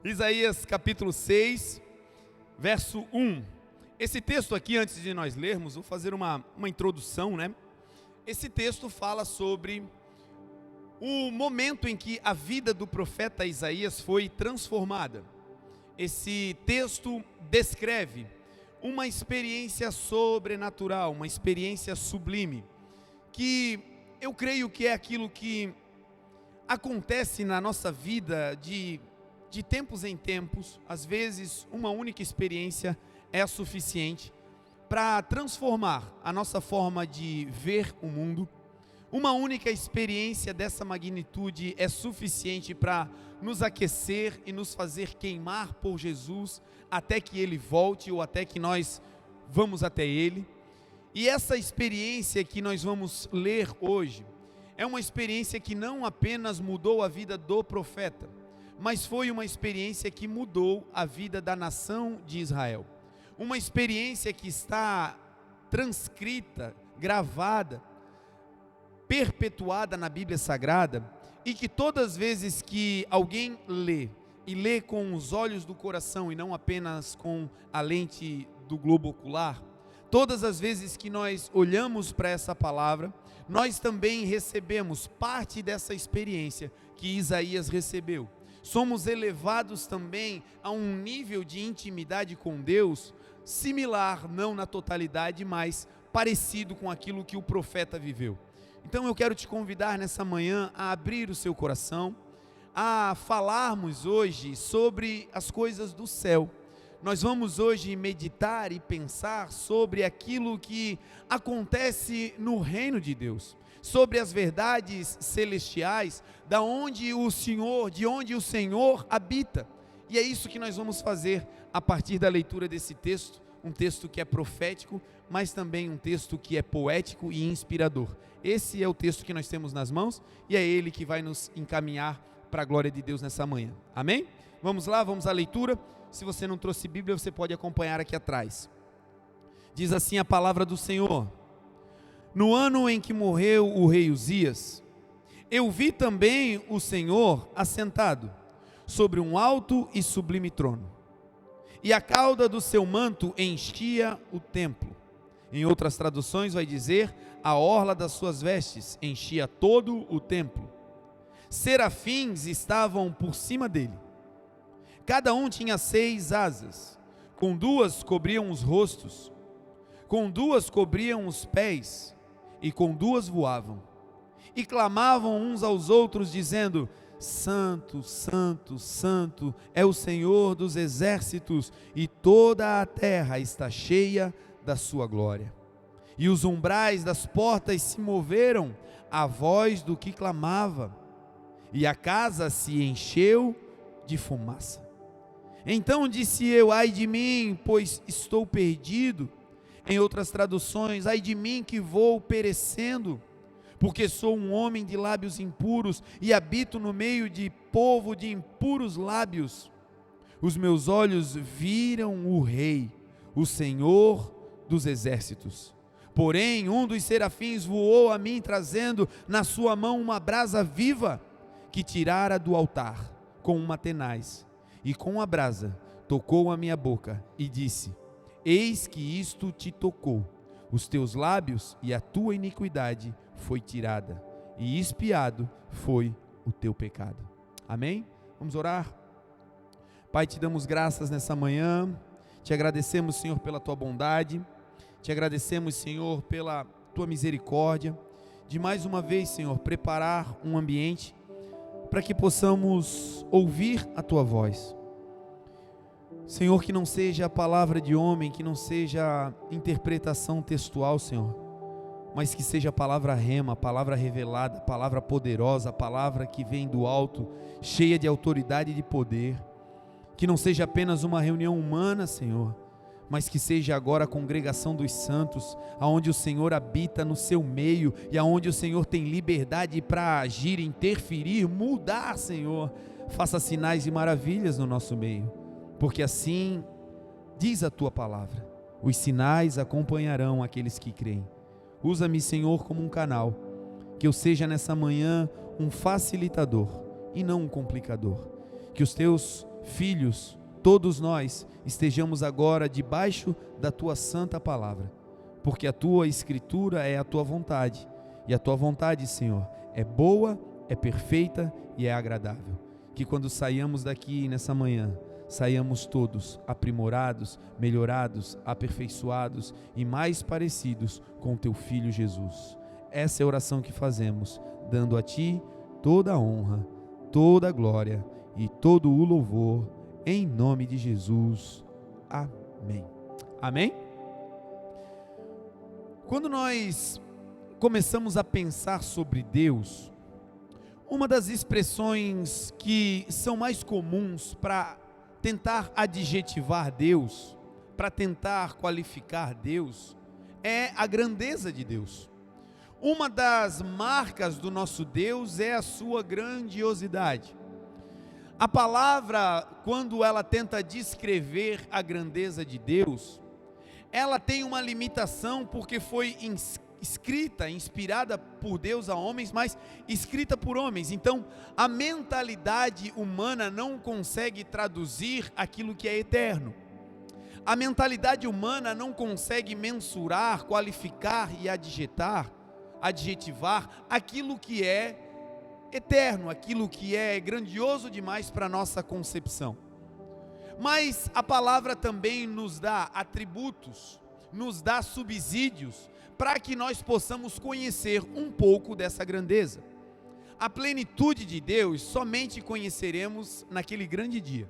Isaías capítulo 6, verso 1. Esse texto aqui, antes de nós lermos, vou fazer uma introdução, né? Esse texto fala sobre o momento em que a vida do profeta Isaías foi transformada. Esse texto descreve uma experiência sobrenatural, uma experiência sublime, que eu creio que é aquilo que acontece na nossa vida de tempos em tempos. Às vezes uma única experiência é suficiente para transformar a nossa forma de ver o mundo. Uma única experiência dessa magnitude é suficiente para nos aquecer e nos fazer queimar por Jesus até que Ele volte ou até que nós vamos até Ele. E essa experiência que nós vamos ler hoje é uma experiência que não apenas mudou a vida do profeta, mas foi uma experiência que mudou a vida da nação de Israel. Uma experiência que está transcrita, gravada, perpetuada na Bíblia Sagrada, e que todas as vezes que alguém lê, e lê com os olhos do coração e não apenas com a lente do globo ocular, todas as vezes que nós olhamos para essa palavra, nós também recebemos parte dessa experiência que Isaías recebeu. Somos elevados também a um nível de intimidade com Deus similar, não na totalidade, mas parecido com aquilo que o profeta viveu. Então eu quero te convidar nessa manhã a abrir o seu coração, a falarmos hoje sobre as coisas do céu. Nós vamos hoje meditar e pensar sobre aquilo que acontece no reino de Deus, sobre as verdades celestiais, de onde o Senhor habita. E é isso que nós vamos fazer a partir da leitura desse texto, um texto que é profético, mas também um texto que é poético e inspirador. Esse é o texto que nós temos nas mãos e é ele que vai nos encaminhar para a glória de Deus nessa manhã. Amém? Vamos lá, vamos à leitura. Se você não trouxe Bíblia, você pode acompanhar aqui atrás. Diz assim a palavra do Senhor: no ano em que morreu o rei Uzias, eu vi também o Senhor assentado sobre um alto e sublime trono, e a cauda do seu manto enchia o templo. Em outras traduções vai dizer: a orla das suas vestes enchia todo o templo. Serafins estavam por cima dele. Cada um tinha 6 asas, com 2 cobriam os rostos, com 2 cobriam os pés, e com 2 voavam. E clamavam uns aos outros, dizendo: Santo, Santo, Santo é o Senhor dos exércitos, e toda a terra está cheia da sua glória. E os umbrais das portas se moveram à voz do que clamava, e a casa se encheu de fumaça. Então disse eu: ai de mim, pois estou perdido. Em outras traduções: ai de mim que vou perecendo, porque sou um homem de lábios impuros e habito no meio de povo de impuros lábios. Os meus olhos viram o Rei, o Senhor dos exércitos. Porém, um dos serafins voou a mim, trazendo na sua mão uma brasa viva, que tirara do altar com uma tenaz, e com a brasa tocou a minha boca, e disse: eis que isto te tocou, os teus lábios, e a tua iniquidade foi tirada, e expiado foi o teu pecado. Amém? Vamos orar? Pai, te damos graças nessa manhã, te agradecemos, Senhor, pela tua bondade, te agradecemos, Senhor, pela tua misericórdia, de mais uma vez, Senhor, preparar um ambiente para que possamos ouvir a tua voz. Senhor, que não seja a palavra de homem, que não seja interpretação textual, Senhor, mas que seja a palavra rema, a palavra revelada, a palavra poderosa, a palavra que vem do alto, cheia de autoridade e de poder. Que não seja apenas uma reunião humana, Senhor, mas que seja agora a congregação dos santos, aonde o Senhor habita no seu meio e aonde o Senhor tem liberdade para agir, interferir, mudar, Senhor. Faça sinais e maravilhas no nosso meio, porque assim diz a tua palavra: os sinais acompanharão aqueles que creem. Usa-me, Senhor, como um canal, que eu seja nessa manhã um facilitador e não um complicador. Que os teus filhos, todos nós, estejamos agora debaixo da tua santa palavra, porque a tua escritura é a tua vontade, e a tua vontade, Senhor, é boa, é perfeita e é agradável. Que quando saiamos daqui nessa manhã, saiamos todos aprimorados, melhorados, aperfeiçoados e mais parecidos com teu Filho Jesus. Essa é a oração que fazemos, dando a ti toda a honra, toda a glória e todo o louvor, em nome de Jesus. Amém. Amém? Quando nós começamos a pensar sobre Deus, uma das expressões que são mais comuns para tentar adjetivar Deus, para tentar qualificar Deus, é a grandeza de Deus. Uma das marcas do nosso Deus é a sua grandiosidade. A palavra, quando ela tenta descrever a grandeza de Deus, ela tem uma limitação porque foi escrita, inspirada por Deus a homens, mas escrita por homens. Então, a mentalidade humana não consegue traduzir aquilo que é eterno. A mentalidade humana não consegue mensurar, qualificar e adjetivar aquilo que é eterno, aquilo que é grandioso demais para a nossa concepção. Mas a palavra também nos dá atributos, nos dá subsídios, para que nós possamos conhecer um pouco dessa grandeza. A plenitude de Deus somente conheceremos naquele grande dia,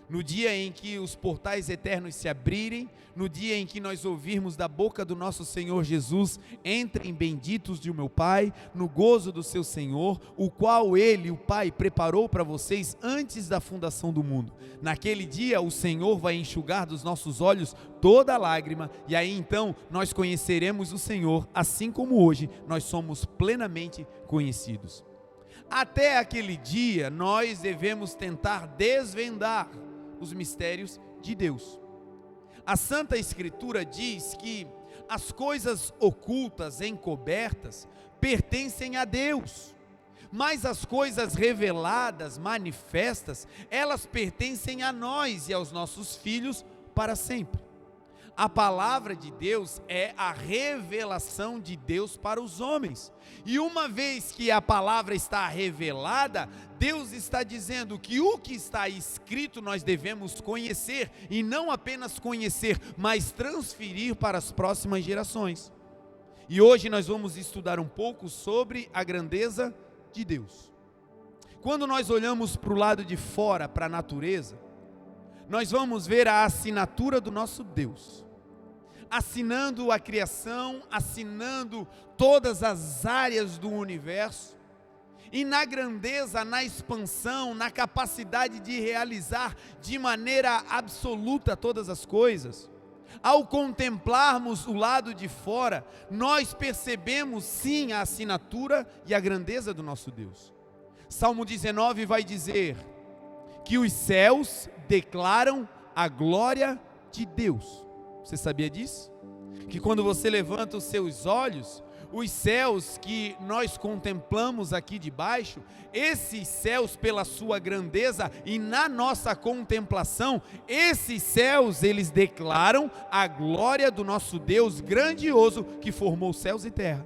no dia em que os portais eternos se abrirem, no dia em que nós ouvirmos da boca do nosso Senhor Jesus: entrem benditos de meu Pai, no gozo do seu Senhor, o qual Ele, o Pai, preparou para vocês antes da fundação do mundo. Naquele dia o Senhor vai enxugar dos nossos olhos toda lágrima, e aí então nós conheceremos o Senhor, assim como hoje nós somos plenamente conhecidos. Até aquele dia nós devemos tentar desvendar os mistérios de Deus. A Santa Escritura diz que as coisas ocultas, encobertas, pertencem a Deus, mas as coisas reveladas, manifestas, elas pertencem a nós e aos nossos filhos para sempre. A palavra de Deus é a revelação de Deus para os homens. E uma vez que a palavra está revelada, Deus está dizendo que o que está escrito nós devemos conhecer, e não apenas conhecer, mas transferir para as próximas gerações. E hoje nós vamos estudar um pouco sobre a grandeza de Deus. Quando nós olhamos para o lado de fora, para a natureza, nós vamos ver a assinatura do nosso Deus, assinando a criação, assinando todas as áreas do universo, e na grandeza, na expansão, na capacidade de realizar de maneira absoluta todas as coisas. Ao contemplarmos o lado de fora, nós percebemos sim a assinatura e a grandeza do nosso Deus. Salmo 19 vai dizer que os céus declaram a glória de Deus. Você sabia disso? Que quando você levanta os seus olhos, os céus que nós contemplamos aqui de baixo, esses céus pela sua grandeza e na nossa contemplação, esses céus eles declaram a glória do nosso Deus grandioso que formou céus e terra.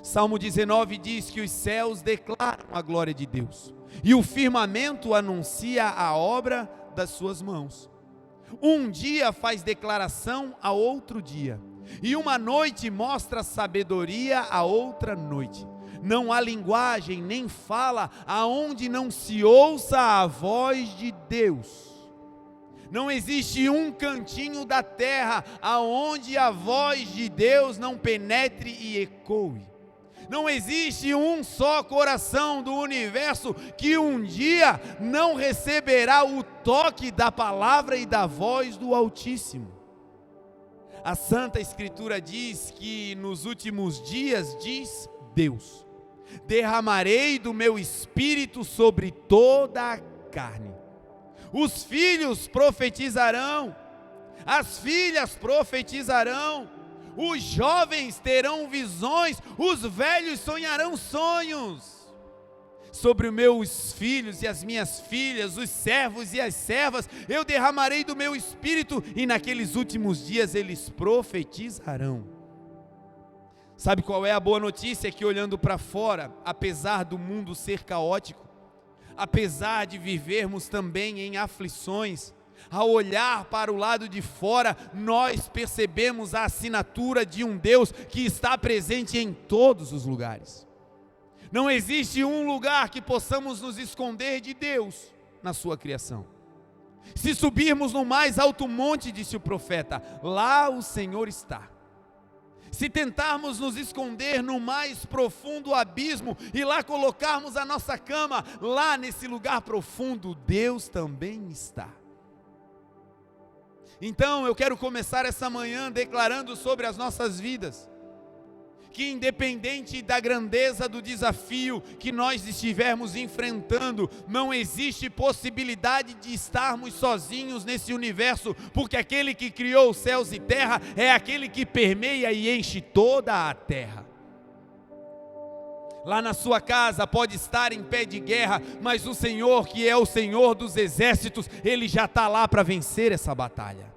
Salmo 19 diz que os céus declaram a glória de Deus e o firmamento anuncia a obra das suas mãos. Um dia faz declaração a outro dia, e uma noite mostra sabedoria a outra noite. Não há linguagem nem fala aonde não se ouça a voz de Deus. Não existe um cantinho da terra aonde a voz de Deus não penetre e ecoe. Não existe um só coração do universo que um dia não receberá o toque da palavra e da voz do Altíssimo. A Santa Escritura diz que nos últimos dias, diz Deus, derramarei do meu espírito sobre toda a carne. Os filhos profetizarão, as filhas profetizarão, os jovens terão visões, os velhos sonharão sonhos. sobre os meus filhos e as minhas filhas, os servos e as servas, eu derramarei do meu espírito, e naqueles últimos dias eles profetizarão. Sabe qual é a boa notícia? É que olhando para fora, apesar do mundo ser caótico, apesar de vivermos também em aflições, ao olhar para o lado de fora, nós percebemos a assinatura de um Deus que está presente em todos os lugares. Não existe um lugar que possamos nos esconder de Deus na sua criação. Se subirmos no mais alto monte, disse o profeta, lá o Senhor está. Se tentarmos nos esconder no mais profundo abismo e lá colocarmos a nossa cama, lá nesse lugar profundo, Deus também está. Então eu quero começar essa manhã declarando sobre as nossas vidas, que independente da grandeza do desafio que nós estivermos enfrentando, não existe possibilidade de estarmos sozinhos nesse universo, porque aquele que criou os céus e terra é aquele que permeia e enche toda a terra. Lá na sua casa pode estar em pé de guerra, mas o Senhor, que é o Senhor dos exércitos, Ele já está lá para vencer essa batalha.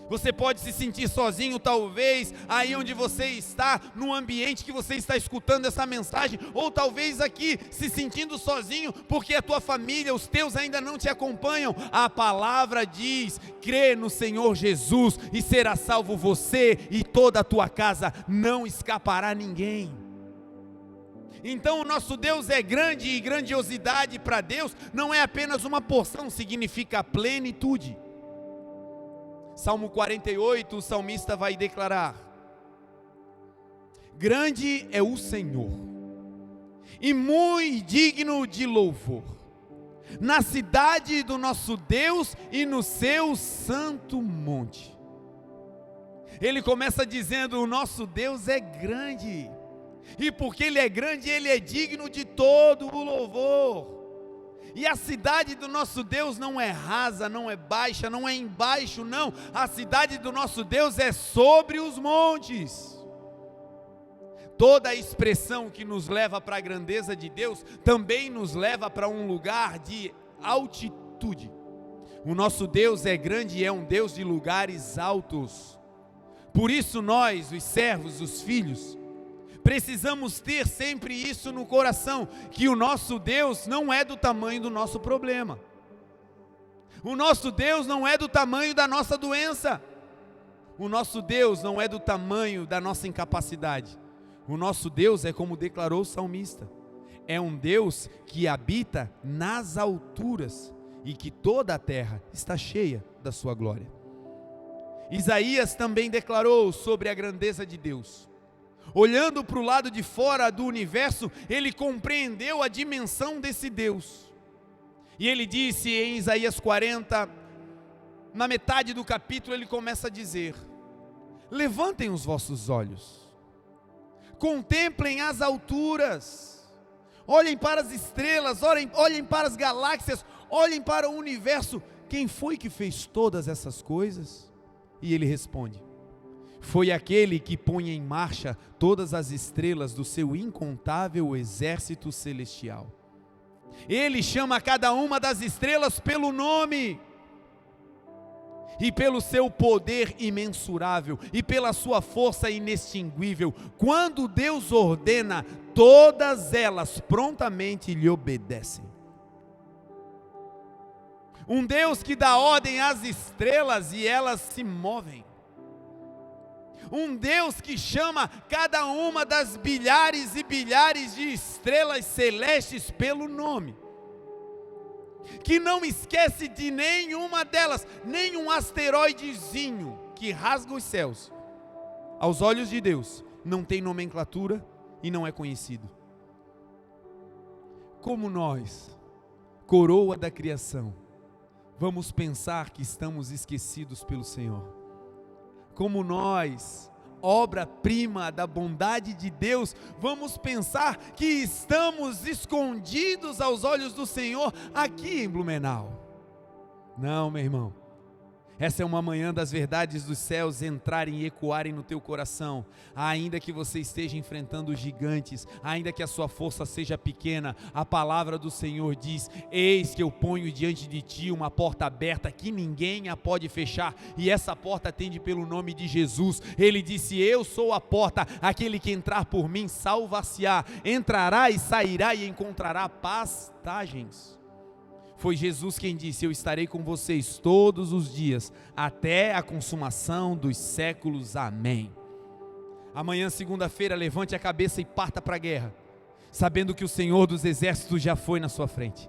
Você pode se sentir sozinho, talvez, aí onde você está, no ambiente que você está escutando essa mensagem, ou talvez aqui, se sentindo sozinho, porque a tua família, os teus ainda não te acompanham. A palavra diz, crê no Senhor Jesus, e será salvo você e toda a tua casa, não escapará ninguém. Então o nosso Deus é grande, e grandiosidade para Deus não é apenas uma porção, significa plenitude. Salmo 48, o salmista vai declarar: grande é o Senhor, e muito digno de louvor, na cidade do nosso Deus e no seu santo monte. Ele começa dizendo: o nosso Deus é grande, e porque Ele é grande, Ele é digno de todo o louvor. E a cidade do nosso Deus não é rasa, não é baixa, não é embaixo, não. A cidade do nosso Deus é sobre os montes. Toda a expressão que nos leva para a grandeza de Deus também nos leva para um lugar de altitude. O nosso Deus é grande e é um Deus de lugares altos. Por isso nós, os servos, os filhos, precisamos ter sempre isso no coração, que o nosso Deus não é do tamanho do nosso problema. O nosso Deus não é do tamanho da nossa doença. O nosso Deus não é do tamanho da nossa incapacidade. O nosso Deus é como declarou o salmista, é um Deus que habita nas alturas e que toda a terra está cheia da sua glória. Isaías também declarou sobre a grandeza de Deus. Olhando para o lado de fora do universo, ele compreendeu a dimensão desse Deus. E ele disse em Isaías 40, na metade do capítulo, ele começa a dizer: levantem os vossos olhos, contemplem as alturas, olhem para as estrelas, olhem para as galáxias, olhem para o universo. Quem foi que fez todas essas coisas? E ele responde: foi aquele que põe em marcha todas as estrelas do seu incontável exército celestial. Ele chama cada uma das estrelas pelo nome, e pelo seu poder imensurável, e pela sua força inextinguível. Quando Deus ordena, todas elas prontamente lhe obedecem. Um Deus que dá ordem às estrelas e elas se movem. Um Deus que chama cada uma das bilhares e bilhares de estrelas celestes pelo nome, que não esquece de nenhuma delas, nem um asteroidezinho que rasga os céus. Aos olhos de Deus, não tem nomenclatura e não é conhecido. Como nós, coroa da criação, vamos pensar que estamos esquecidos pelo Senhor? Como nós, obra-prima da bondade de Deus, vamos pensar que estamos escondidos aos olhos do Senhor aqui em Blumenau? Não, meu irmão. Essa é uma manhã das verdades dos céus entrarem e ecoarem no teu coração. Ainda que você esteja enfrentando gigantes, ainda que a sua força seja pequena, a palavra do Senhor diz: eis que eu ponho diante de ti uma porta aberta que ninguém a pode fechar, e essa porta atende pelo nome de Jesus. Ele disse: eu sou a porta, aquele que entrar por mim salvar-se-á, entrará e sairá e encontrará pastagens. Foi Jesus quem disse: eu estarei com vocês todos os dias, até a consumação dos séculos. Amém. Amanhã, segunda-feira, levante a cabeça e parta para a guerra, sabendo que o Senhor dos Exércitos já foi na sua frente.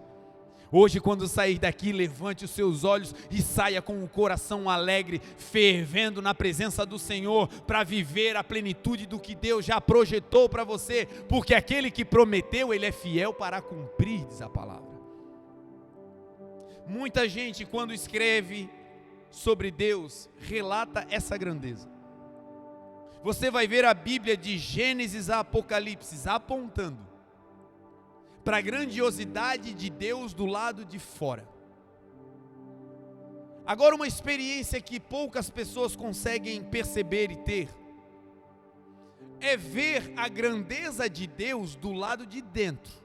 Hoje, quando sair daqui, levante os seus olhos e saia com o coração alegre, fervendo na presença do Senhor, para viver a plenitude do que Deus já projetou para você, porque aquele que prometeu, Ele é fiel para cumprir, diz a palavra. Muita gente, quando escreve sobre Deus, relata essa grandeza. Você vai ver a Bíblia de Gênesis a Apocalipse apontando para a grandiosidade de Deus do lado de fora. Agora, uma experiência que poucas pessoas conseguem perceber e ter é ver a grandeza de Deus do lado de dentro.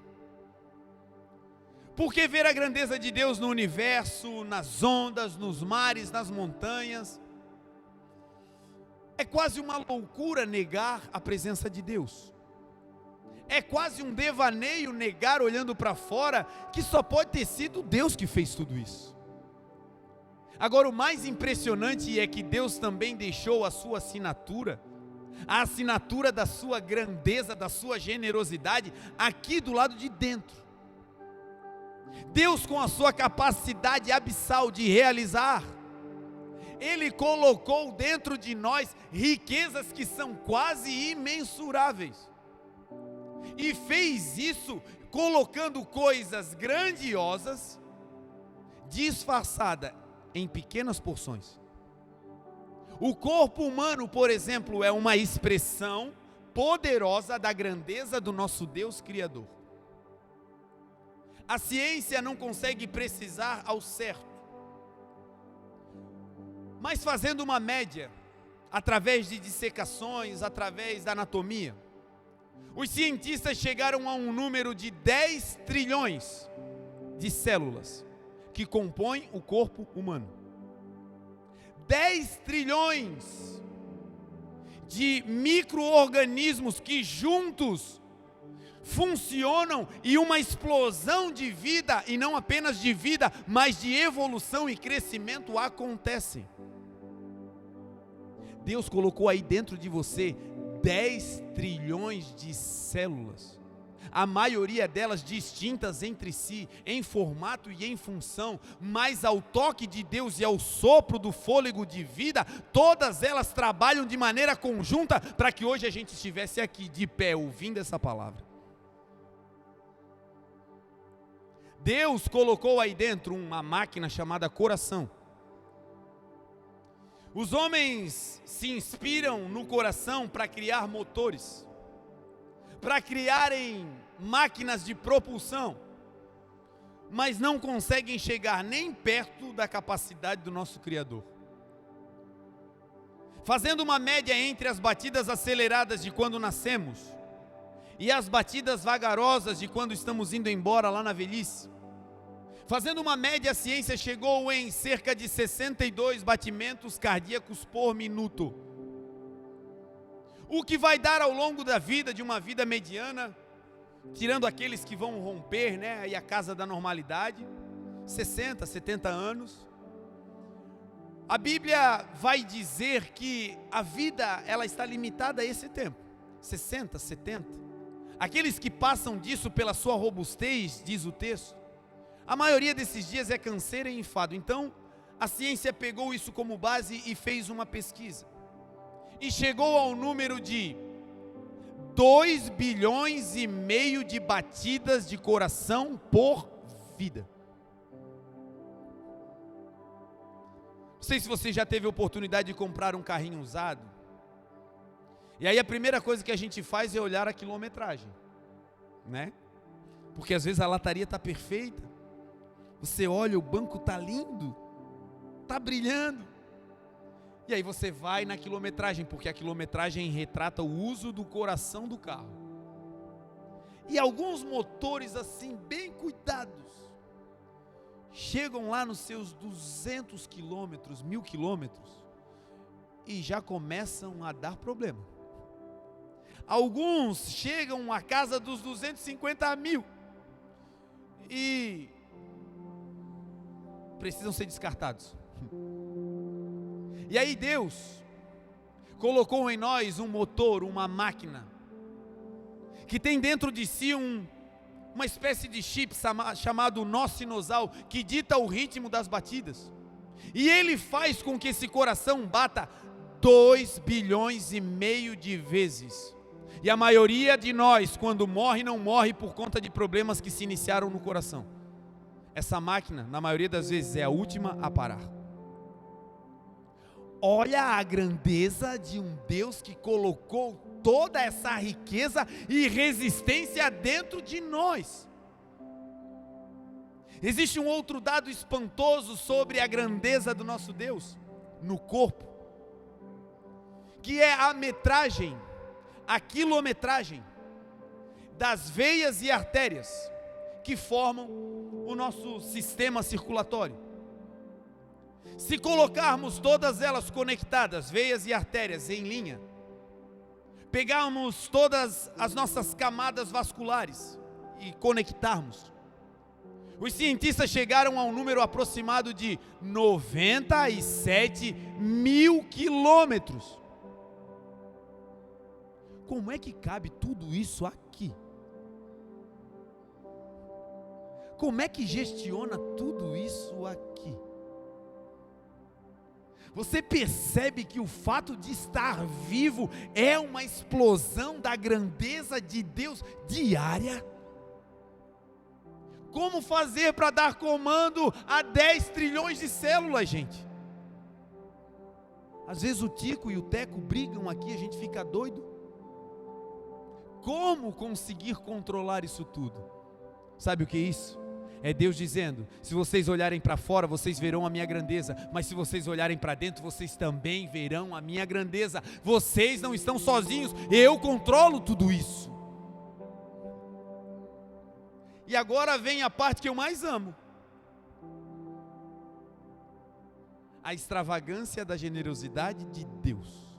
Porque ver a grandeza de Deus no universo, nas ondas, nos mares, nas montanhas, é quase uma loucura negar a presença de Deus. É quase um devaneio negar, olhando para fora, que só pode ter sido Deus que fez tudo isso. Agora, o mais impressionante é que Deus também deixou a sua assinatura, a assinatura da sua grandeza, da sua generosidade, aqui do lado de dentro. Deus, com a sua capacidade abissal de realizar, Ele colocou dentro de nós riquezas que são quase imensuráveis, e fez isso colocando coisas grandiosas, disfarçadas em pequenas porções. O corpo humano, por exemplo, é uma expressão poderosa da grandeza do nosso Deus Criador. A ciência não consegue precisar ao certo, mas fazendo uma média, através de dissecações, através da anatomia, os cientistas chegaram a um número de 10 trilhões de células que compõem o corpo humano. 10 trilhões de micro-organismos que juntos funcionam, e uma explosão de vida, e não apenas de vida, mas de evolução e crescimento acontece. Deus colocou aí dentro de você 10 trilhões de células, a maioria delas distintas entre si, em formato e em função, mas ao toque de Deus e ao sopro do fôlego de vida, todas elas trabalham de maneira conjunta para que hoje a gente estivesse aqui de pé ouvindo essa palavra. Deus colocou aí dentro uma máquina chamada coração. Os homens se inspiram no coração para criar motores, para criarem máquinas de propulsão, mas não conseguem chegar nem perto da capacidade do nosso Criador. Fazendo uma média entre as batidas aceleradas de quando nascemos e as batidas vagarosas de quando estamos indo embora lá na velhice, fazendo uma média, a ciência chegou em cerca de 62 batimentos cardíacos por minuto. O que vai dar ao longo da vida, de uma vida mediana, tirando aqueles que vão romper, né, aí a casa da normalidade, 60, 70 anos. A Bíblia vai dizer que a vida, ela está limitada a esse tempo, 60, 70. Aqueles que passam disso pela sua robustez, diz o texto, a maioria desses dias é canseira e enfado. Então, a ciência pegou isso como base e fez uma pesquisa. E chegou ao número de 2,5 bilhões de batidas de coração por vida. Não sei se você já teve a oportunidade de comprar um carrinho usado. E aí a primeira coisa que a gente faz é olhar a quilometragem, né? Porque às vezes a lataria está perfeita. Você olha, o banco está lindo, está brilhando. E aí você vai na quilometragem, porque a quilometragem retrata o uso do coração do carro. E alguns motores assim, bem cuidados, chegam lá nos seus 200 quilômetros, 1000 quilômetros, e já começam a dar problema. Alguns chegam à casa dos 250 mil e precisam ser descartados. E aí Deus colocou em nós um motor, uma máquina, que tem dentro de si uma espécie de chip chamado nó sinusal, que dita o ritmo das batidas. E ele faz com que esse coração bata 2,5 bilhões de vezes. E a maioria de nós, quando morre, não morre por conta de problemas que se iniciaram no coração. Essa máquina, na maioria das vezes, é a última a parar. Olha a grandeza de um Deus que colocou toda essa riqueza e resistência dentro de nós. Existe um outro dado espantoso sobre a grandeza do nosso Deus no corpo, que é a metragem, a quilometragem das veias e artérias que formam o nosso sistema circulatório. Se colocarmos todas elas conectadas, veias e artérias em linha, pegarmos todas as nossas camadas vasculares e conectarmos, os cientistas chegaram a um número aproximado de 97 mil quilômetros. Como é que cabe tudo isso aqui? Como é que gestiona tudo isso aqui? Você percebe que o fato de estar vivo é uma explosão da grandeza de Deus diária? Como fazer para dar comando a 10 trilhões de células, gente? Às vezes o Tico e o Teco brigam aqui, a gente fica doido. Como conseguir controlar isso tudo? Sabe o que é isso? É Deus dizendo: se vocês olharem para fora, vocês verão a minha grandeza, mas se vocês olharem para dentro, vocês também verão a minha grandeza. Vocês não estão sozinhos, eu controlo tudo isso. E agora vem a parte que eu mais amo: a extravagância da generosidade de Deus,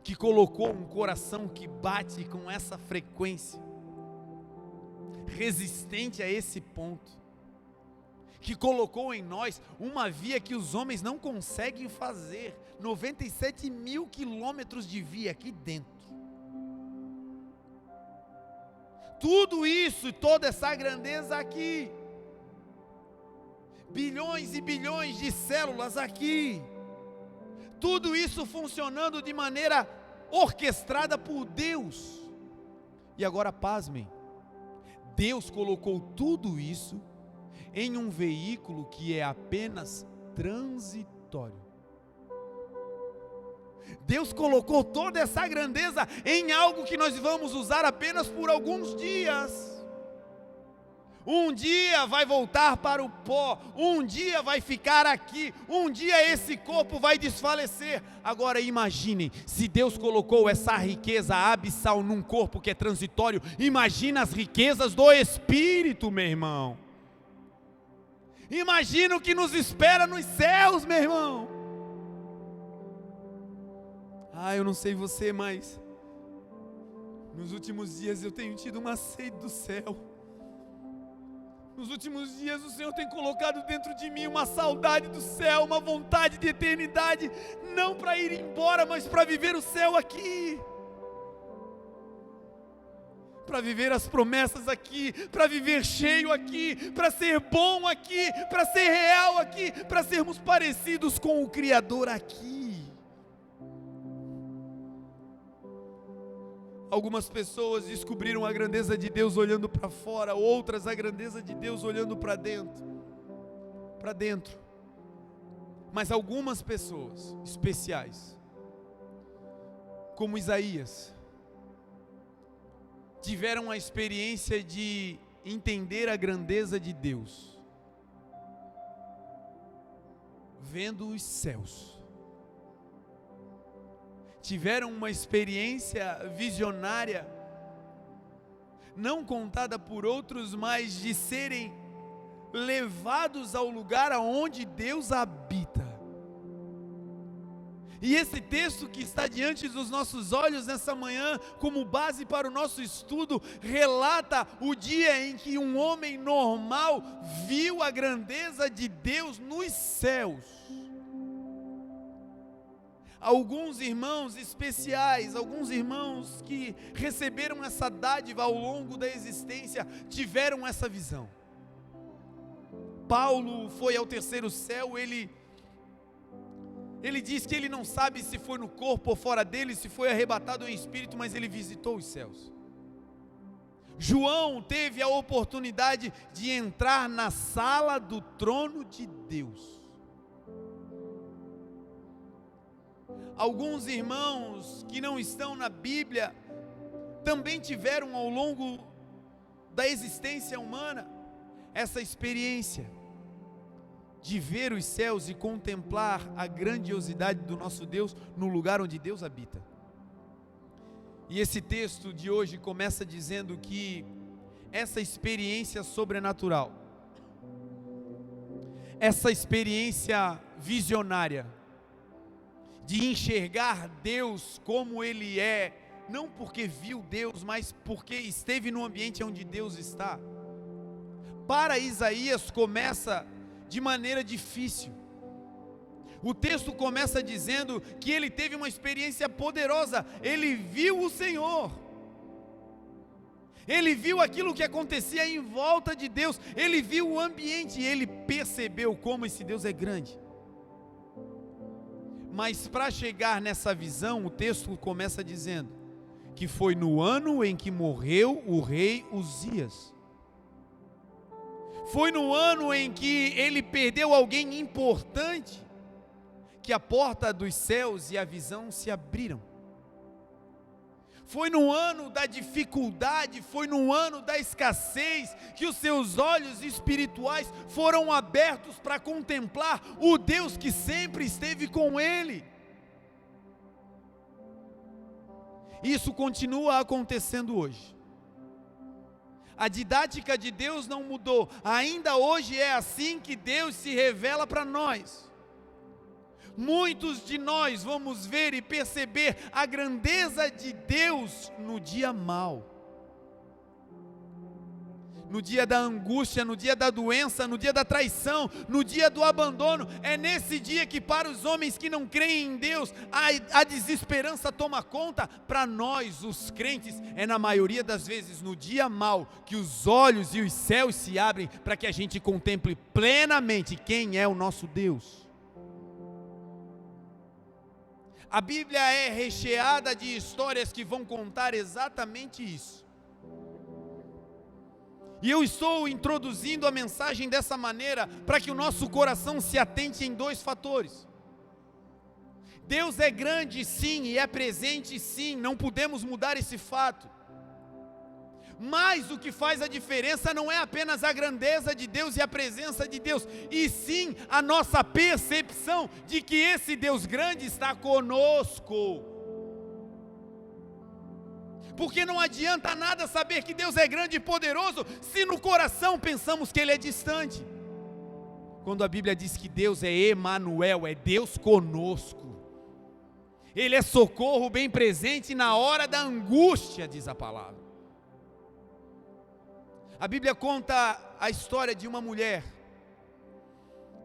que colocou um coração que bate com essa frequência, resistente a esse ponto, que colocou em nós uma via que os homens não conseguem fazer, 97 mil quilômetros de via aqui dentro. Tudo isso, toda essa grandeza aqui, bilhões e bilhões de células aqui, tudo isso funcionando de maneira orquestrada por Deus. E agora pasmem, Deus colocou tudo isso em um veículo que é apenas transitório. Deus colocou toda essa grandeza em algo que nós vamos usar apenas por alguns dias. Um dia vai voltar para o pó, um dia vai ficar aqui, um dia esse corpo vai desfalecer. Agora imaginem, se Deus colocou essa riqueza abissal num corpo que é transitório, imagina as riquezas do Espírito, meu irmão. Imagina o que nos espera nos céus, meu irmão. Eu não sei você, mas nos últimos dias eu tenho tido uma sede do céu. Nos últimos dias o Senhor tem colocado dentro de mim uma saudade do céu, uma vontade de eternidade, não para ir embora, mas para viver o céu aqui, para viver as promessas aqui, para viver cheio aqui, para ser bom aqui, para ser real aqui, para sermos parecidos com o Criador aqui. Algumas pessoas descobriram a grandeza de Deus olhando para fora, outras a grandeza de Deus olhando para dentro. Mas algumas pessoas especiais, como Isaías, tiveram a experiência de entender a grandeza de Deus, vendo os céus, tiveram uma experiência visionária, não contada por outros, mas de serem levados ao lugar aonde Deus habita. E esse texto que está diante dos nossos olhos nessa manhã, como base para o nosso estudo, relata o dia em que um homem normal viu a grandeza de Deus nos céus. Alguns irmãos especiais, alguns irmãos que receberam essa dádiva ao longo da existência, tiveram essa visão. Paulo foi ao terceiro céu, ele diz que ele não sabe se foi no corpo ou fora dele, se foi arrebatado em espírito, mas ele visitou os céus. João teve a oportunidade de entrar na sala do trono de Deus. Alguns irmãos que não estão na Bíblia também tiveram ao longo da existência humana essa experiência de ver os céus e contemplar a grandiosidade do nosso Deus no lugar onde Deus habita. E esse texto de hoje começa dizendo que essa experiência sobrenatural, essa experiência visionária, de enxergar Deus como Ele é, não porque viu Deus, mas porque esteve no ambiente onde Deus está. Para Isaías começa de maneira difícil. O texto começa dizendo que ele teve uma experiência poderosa, ele viu o Senhor, ele viu aquilo que acontecia em volta de Deus, ele viu o ambiente, ele percebeu como esse Deus é grande. Mas para chegar nessa visão, o texto começa dizendo que foi no ano em que morreu o rei Uzias. Foi no ano em que ele perdeu alguém importante, que a porta dos céus e a visão se abriram. Foi no ano da dificuldade, foi no ano da escassez, que os seus olhos espirituais foram abertos para contemplar o Deus que sempre esteve com ele. Isso continua acontecendo hoje. A didática de Deus não mudou, ainda hoje é assim que Deus se revela para nós. Muitos de nós vamos ver e perceber a grandeza de Deus no dia mau, no dia da angústia, no dia da doença, no dia da traição, no dia do abandono. É nesse dia que para os homens que não creem em Deus, a desesperança toma conta. Para nós, os crentes, é na maioria das vezes no dia mau que os olhos e os céus se abrem para que a gente contemple plenamente quem é o nosso Deus. A Bíblia é recheada de histórias que vão contar exatamente isso. E eu estou introduzindo a mensagem dessa maneira para que o nosso coração se atente em dois fatores. Deus é grande sim, e é presente sim, não podemos mudar esse fato. Mas o que faz a diferença não é apenas a grandeza de Deus e a presença de Deus, e sim a nossa percepção de que esse Deus grande está conosco. Porque não adianta nada saber que Deus é grande e poderoso, se no coração pensamos que Ele é distante. Quando a Bíblia diz que Deus é Emanuel, é Deus conosco. Ele é socorro bem presente na hora da angústia, diz a palavra. A Bíblia conta a história de uma mulher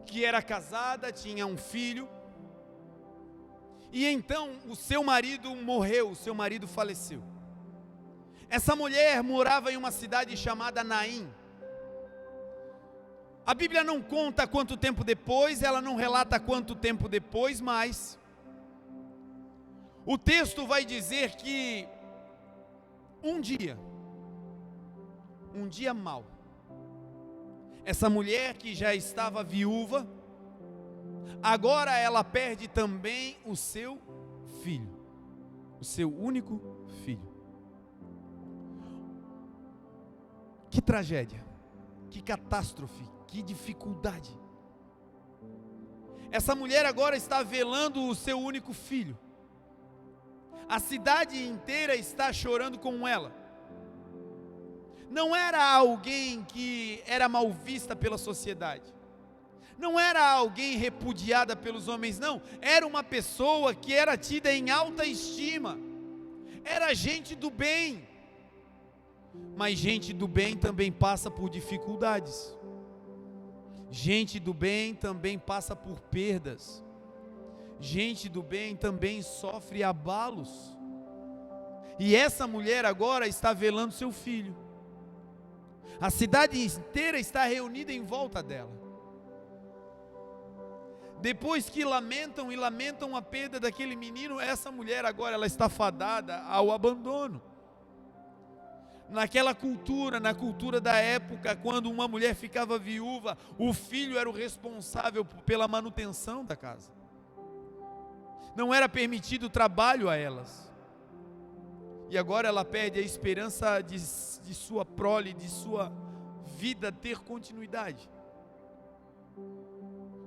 que era casada, tinha um filho, e então o seu marido morreu, o seu marido faleceu. Essa mulher morava em uma cidade chamada Naim. A Bíblia não conta quanto tempo depois, ela não relata quanto tempo depois, mas o texto vai dizer que um dia mau, essa mulher que já estava viúva, agora ela perde também o seu filho, o seu único filho. Que tragédia, que catástrofe, que dificuldade. Essa mulher agora está velando o seu único filho. A cidade inteira está chorando com ela. Não era alguém que era mal vista pela sociedade. Não era alguém repudiada pelos homens, não. Era uma pessoa que era tida em alta estima. Era gente do bem. Mas gente do bem também passa por dificuldades. Gente do bem também passa por perdas. Gente do bem também sofre abalos. E essa mulher agora está velando seu filho. A cidade inteira está reunida em volta dela. Depois que lamentam e lamentam a perda daquele menino, essa mulher agora ela está fadada ao abandono. Naquela cultura, na cultura da época, quando uma mulher ficava viúva, o filho era o responsável pela manutenção da casa. Não era permitido trabalho a elas. E agora ela perde a esperança de sua prole, de sua vida ter continuidade.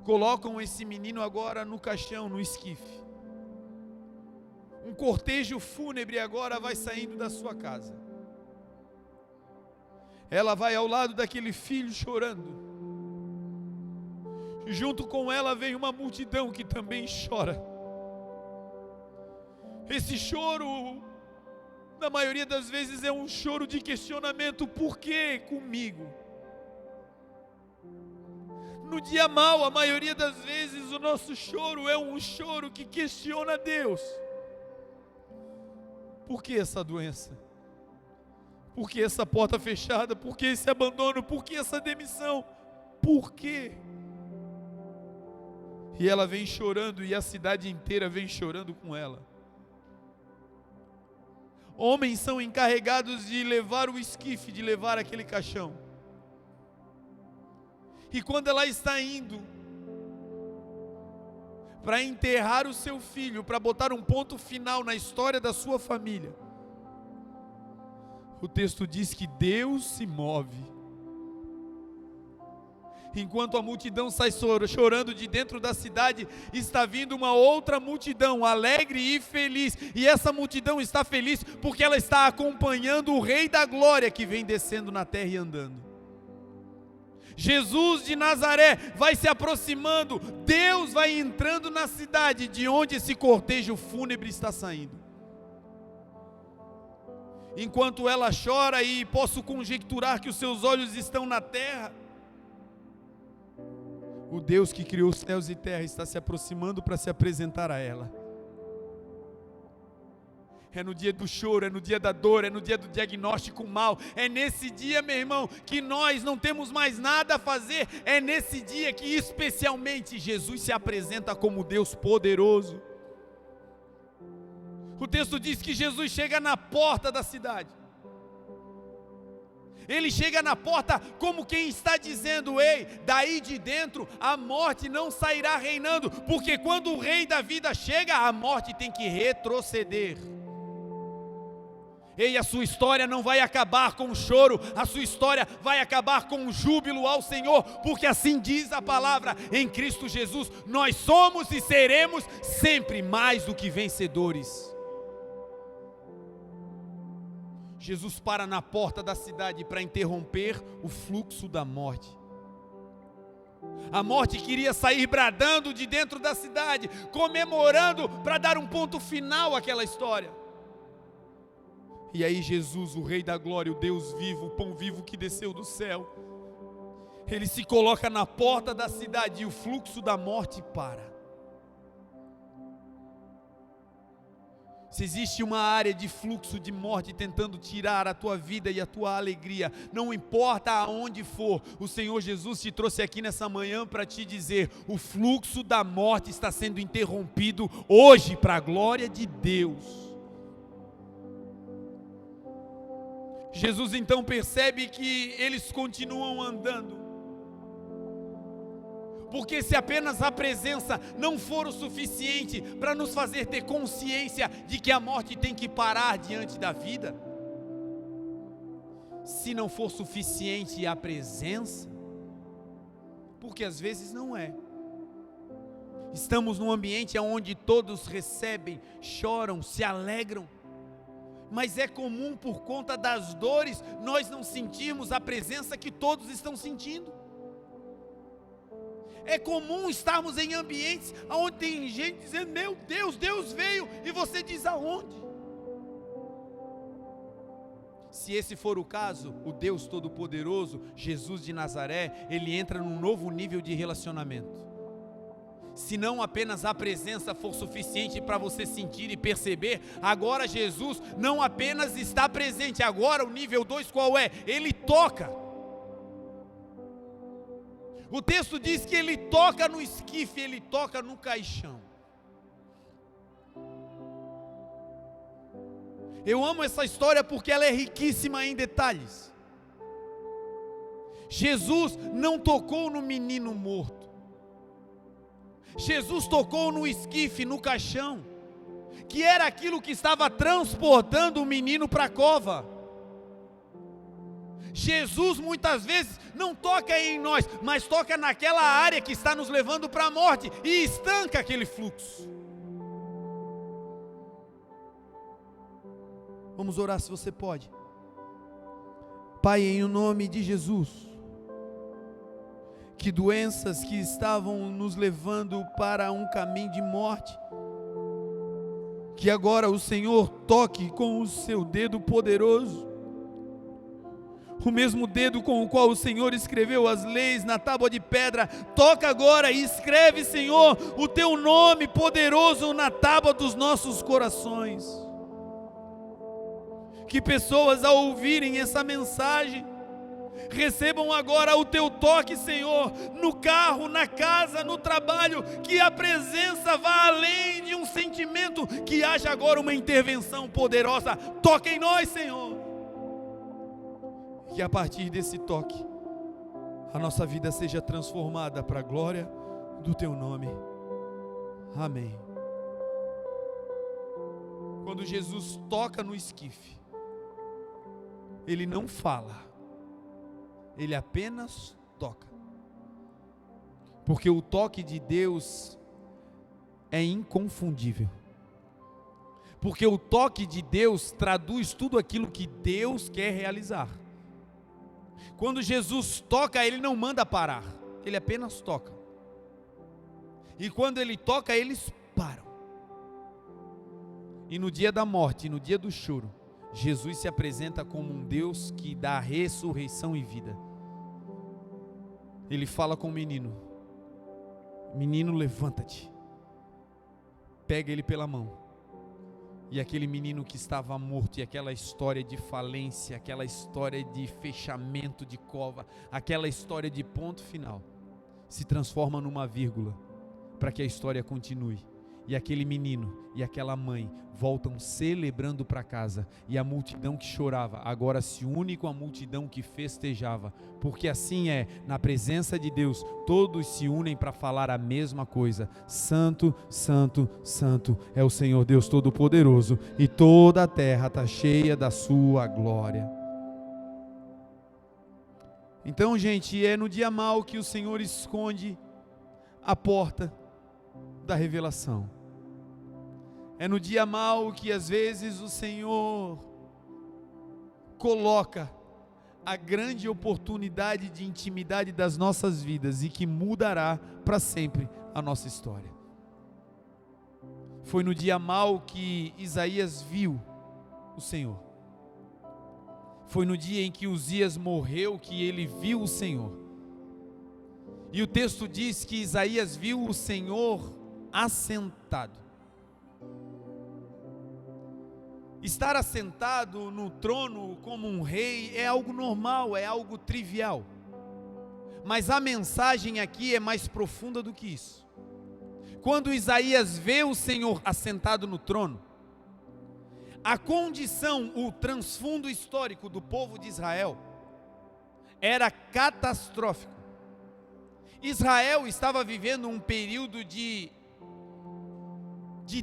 Colocam esse menino agora no caixão, no esquife. Um cortejo fúnebre agora vai saindo da sua casa. Ela vai ao lado daquele filho chorando. Junto com ela vem uma multidão que também chora. Esse choro, na maioria das vezes, é um choro de questionamento: por que comigo? No dia mau, a maioria das vezes, o nosso choro é um choro que questiona Deus. Por que essa doença? Por que essa porta fechada? Por que esse abandono? Por que essa demissão? Por quê? E ela vem chorando, e a cidade inteira vem chorando com ela. Homens são encarregados de levar o esquife, de levar aquele caixão. E quando ela está indo para enterrar o seu filho, para botar um ponto final na história da sua família, o texto diz que Deus se move. Enquanto a multidão sai chorando de dentro da cidade, está vindo uma outra multidão, alegre e feliz. E essa multidão está feliz porque ela está acompanhando o Rei da Glória que vem descendo na terra e andando. Jesus de Nazaré vai se aproximando, Deus vai entrando na cidade de onde esse cortejo fúnebre está saindo. Enquanto ela chora, e posso conjecturar que os seus olhos estão na terra, o Deus que criou os céus e terra está se aproximando para se apresentar a ela. É no dia do choro, é no dia da dor, é no dia do diagnóstico mal. É nesse dia, meu irmão, que nós não temos mais nada a fazer. É nesse dia que especialmente Jesus se apresenta como Deus poderoso. O texto diz que Jesus chega na porta da cidade. Ele chega na porta como quem está dizendo: ei, daí de dentro a morte não sairá reinando, porque quando o Rei da vida chega, a morte tem que retroceder. Ei, a sua história não vai acabar com choro, a sua história vai acabar com júbilo ao Senhor, porque assim diz a palavra: em Cristo Jesus nós somos e seremos sempre mais do que vencedores. Jesus para na porta da cidade para interromper o fluxo da morte. A morte queria sair bradando de dentro da cidade, comemorando para dar um ponto final àquela história. E aí Jesus, o Rei da Glória, o Deus vivo, o pão vivo que desceu do céu, Ele se coloca na porta da cidade e o fluxo da morte para. Se existe uma área de fluxo de morte tentando tirar a tua vida e a tua alegria, não importa aonde for, o Senhor Jesus te trouxe aqui nessa manhã para te dizer: o fluxo da morte está sendo interrompido hoje para a glória de Deus. Jesus então percebe que eles continuam andando, porque se apenas a presença não for o suficiente para nos fazer ter consciência de que a morte tem que parar diante da vida, se não for suficiente a presença, porque às vezes não é, Estamos num ambiente onde todos recebem, choram, se alegram. Mas é comum, por conta das dores, nós não sentirmos a presença que todos estão sentindo. É comum estarmos em ambientes onde tem gente dizendo: meu Deus, Deus veio, e você diz: aonde? Se esse for o caso, o Deus Todo-Poderoso, Jesus de Nazaré, ele entra num novo nível de relacionamento. Se não apenas a presença for suficiente para você sentir e perceber, agora Jesus não apenas está presente, agora o nível 2 qual é? Ele toca. O texto diz que ele toca no esquife, ele toca no caixão. Eu amo essa história porque ela é riquíssima em detalhes. Jesus não tocou no menino morto. Jesus tocou no esquife, no caixão, que era aquilo que estava transportando o menino para a cova. Jesus muitas vezes não toca em nós, mas toca naquela área que está nos levando para a morte e estanca aquele fluxo. Vamos orar se você pode. Pai, em nome de Jesus, que doenças que estavam nos levando para um caminho de morte, que agora o Senhor toque com o seu dedo poderoso, o mesmo dedo com o qual o Senhor escreveu as leis na tábua de pedra. Toca agora e escreve, Senhor, o teu nome poderoso na tábua dos nossos corações. Que pessoas, ao ouvirem essa mensagem, recebam agora o teu toque, Senhor, no carro, na casa, no trabalho, que a presença vá além de um sentimento, que haja agora uma intervenção poderosa. Toca em nós, Senhor. Que a partir desse toque, a nossa vida seja transformada para a glória do teu nome. Amém. Quando Jesus toca no esquife, ele não fala, ele apenas toca. Porque o toque de Deus é inconfundível. Porque o toque de Deus traduz tudo aquilo que Deus quer realizar. Quando Jesus toca, ele não manda parar, ele apenas toca. E quando ele toca, eles param. E no dia da morte, no dia do choro, Jesus se apresenta como um Deus que dá ressurreição e vida. Ele fala com o menino: menino, levanta-te. Pega ele pela mão. E aquele menino que estava morto, e aquela história de falência, aquela história de fechamento de cova, aquela história de ponto final, se transforma numa vírgula, para que a história continue. E aquele menino e aquela mãe voltam celebrando para casa, e a multidão que chorava agora se une com a multidão que festejava, porque assim é, na presença de Deus, todos se unem para falar a mesma coisa: Santo, Santo, Santo é o Senhor Deus Todo-Poderoso, e toda a terra está cheia da sua glória. Então, gente, é no dia mau que o Senhor esconde a porta da revelação. É no dia mau que às vezes o Senhor coloca a grande oportunidade de intimidade das nossas vidas e que mudará para sempre a nossa história. Foi no dia mau que Isaías viu o Senhor. Foi no dia em que Uzias morreu que ele viu o Senhor. E o texto diz que Isaías viu o Senhor assentado. Estar assentado no trono como um rei é algo normal, é algo trivial. Mas a mensagem aqui é mais profunda do que isso. Quando Isaías vê o Senhor assentado no trono, a condição, o transfundo histórico do povo de Israel era catastrófico. Israel estava vivendo um período de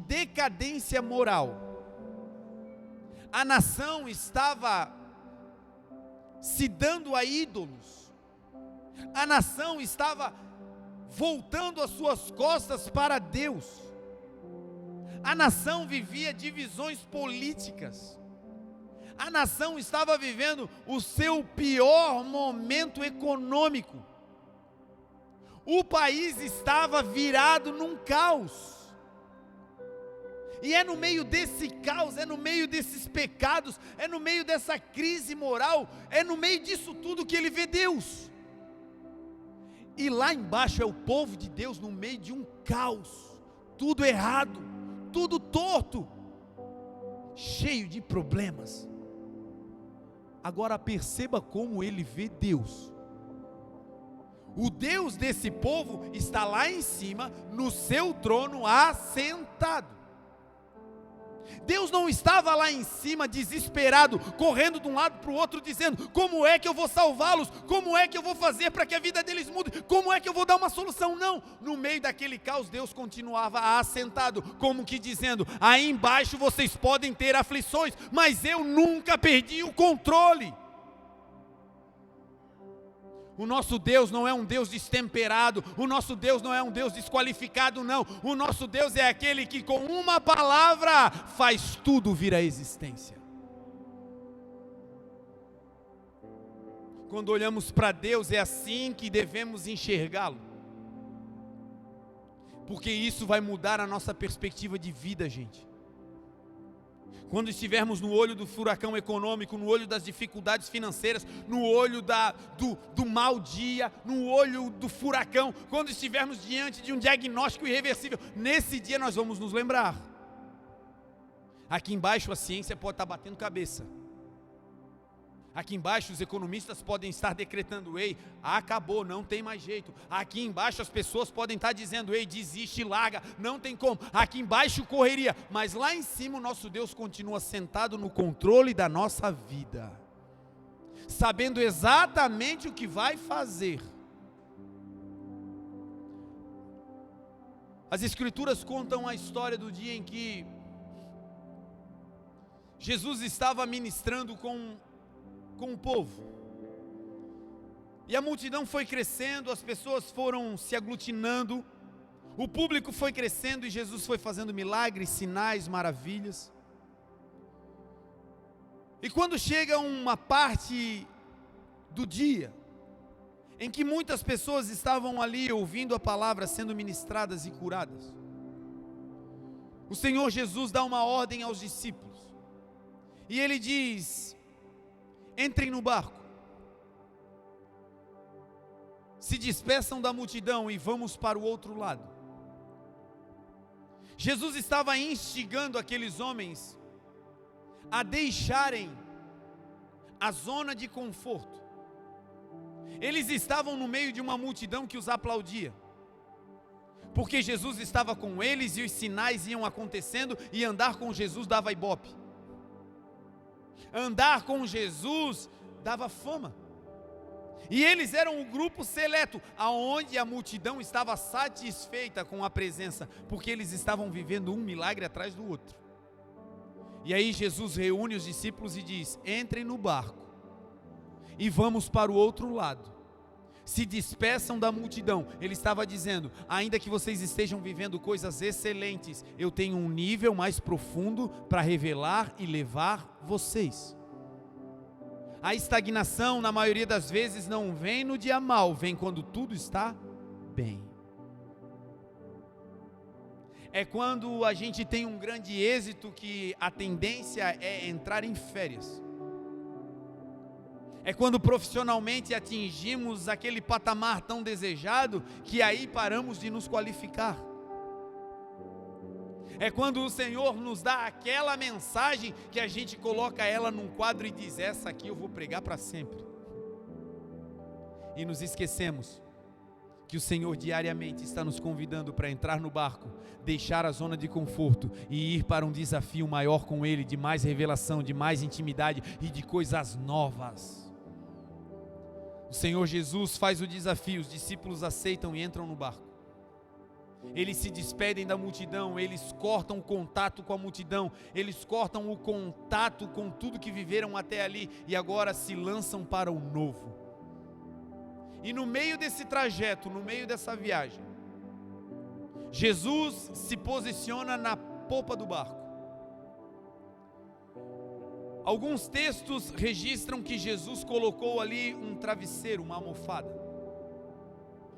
decadência moral. A nação estava se dando a ídolos. A nação estava voltando as suas costas para Deus. A nação vivia divisões políticas. A nação estava vivendo o seu pior momento econômico. O país estava virado num caos. E é no meio desse caos, é no meio desses pecados, é no meio dessa crise moral, é no meio disso tudo que ele vê Deus. E lá embaixo é o povo de Deus no meio de um caos, tudo errado, tudo torto, cheio de problemas. Agora perceba como ele vê Deus. O Deus desse povo está lá em cima, no seu trono, assentado. Deus não estava lá em cima desesperado, correndo de um lado para o outro, dizendo: como é que eu vou salvá-los? Como é que eu vou fazer para que a vida deles mude? Como é que eu vou dar uma solução? Não, no meio daquele caos Deus continuava assentado, como que dizendo: aí embaixo vocês podem ter aflições, mas eu nunca perdi o controle. O nosso Deus não é um Deus destemperado, o nosso Deus não é um Deus desqualificado, não. O nosso Deus é aquele que com uma palavra faz tudo vir à existência. Quando olhamos para Deus, é assim que devemos enxergá-lo, porque isso vai mudar a nossa perspectiva de vida, gente. Quando estivermos no olho do furacão econômico, no olho das dificuldades financeiras, no olho do mau dia, no olho do furacão, quando estivermos diante de um diagnóstico irreversível, nesse dia nós vamos nos lembrar. Aqui embaixo a ciência pode estar batendo cabeça. Aqui embaixo os economistas podem estar decretando: ei, acabou, não tem mais jeito. Aqui embaixo as pessoas podem estar dizendo: ei, desiste, larga, não tem como. Aqui embaixo correria, mas lá em cima o nosso Deus continua sentado no controle da nossa vida, sabendo exatamente o que vai fazer. As Escrituras contam a história do dia em que Jesus estava ministrando com o povo, e a multidão foi crescendo, as pessoas foram se aglutinando, o público foi crescendo, e Jesus foi fazendo milagres, sinais, maravilhas. E quando chega uma parte do dia, em que muitas pessoas estavam ali ouvindo a palavra, sendo ministradas e curadas, o Senhor Jesus dá uma ordem aos discípulos, e Ele diz: entrem no barco, se despeçam da multidão e vamos para o outro lado. Jesus estava instigando aqueles homens a deixarem a zona de conforto. Eles estavam no meio de uma multidão que os aplaudia, porque Jesus estava com eles e os sinais iam acontecendo, e andar com Jesus dava ibope. Andar com Jesus dava fama. E eles eram o grupo seleto, aonde a multidão estava satisfeita com a presença, porque eles estavam vivendo um milagre atrás do outro. E aí Jesus reúne os discípulos e diz: entrem no barco e vamos para o outro lado. Se despeçam da multidão. Ele estava dizendo: ainda que vocês estejam vivendo coisas excelentes, eu tenho um nível mais profundo para revelar e levar vocês. A estagnação, na maioria das vezes, não vem no dia mau, vem quando tudo está bem. É quando a gente tem um grande êxito que a tendência é entrar em férias. É quando profissionalmente atingimos aquele patamar tão desejado, que aí paramos de nos qualificar. É quando o Senhor nos dá aquela mensagem que a gente coloca ela num quadro e diz: essa aqui eu vou pregar para sempre. E nos esquecemos que o Senhor diariamente está nos convidando para entrar no barco, deixar a zona de conforto e ir para um desafio maior com Ele, de mais revelação, de mais intimidade e de coisas novas. O Senhor Jesus faz o desafio, os discípulos aceitam e entram no barco. Eles se despedem da multidão, eles cortam o contato com a multidão, eles cortam o contato com tudo que viveram até ali e agora se lançam para o novo. E no meio desse trajeto, no meio dessa viagem, Jesus se posiciona na popa do barco. Alguns textos registram que Jesus colocou ali um travesseiro, uma almofada.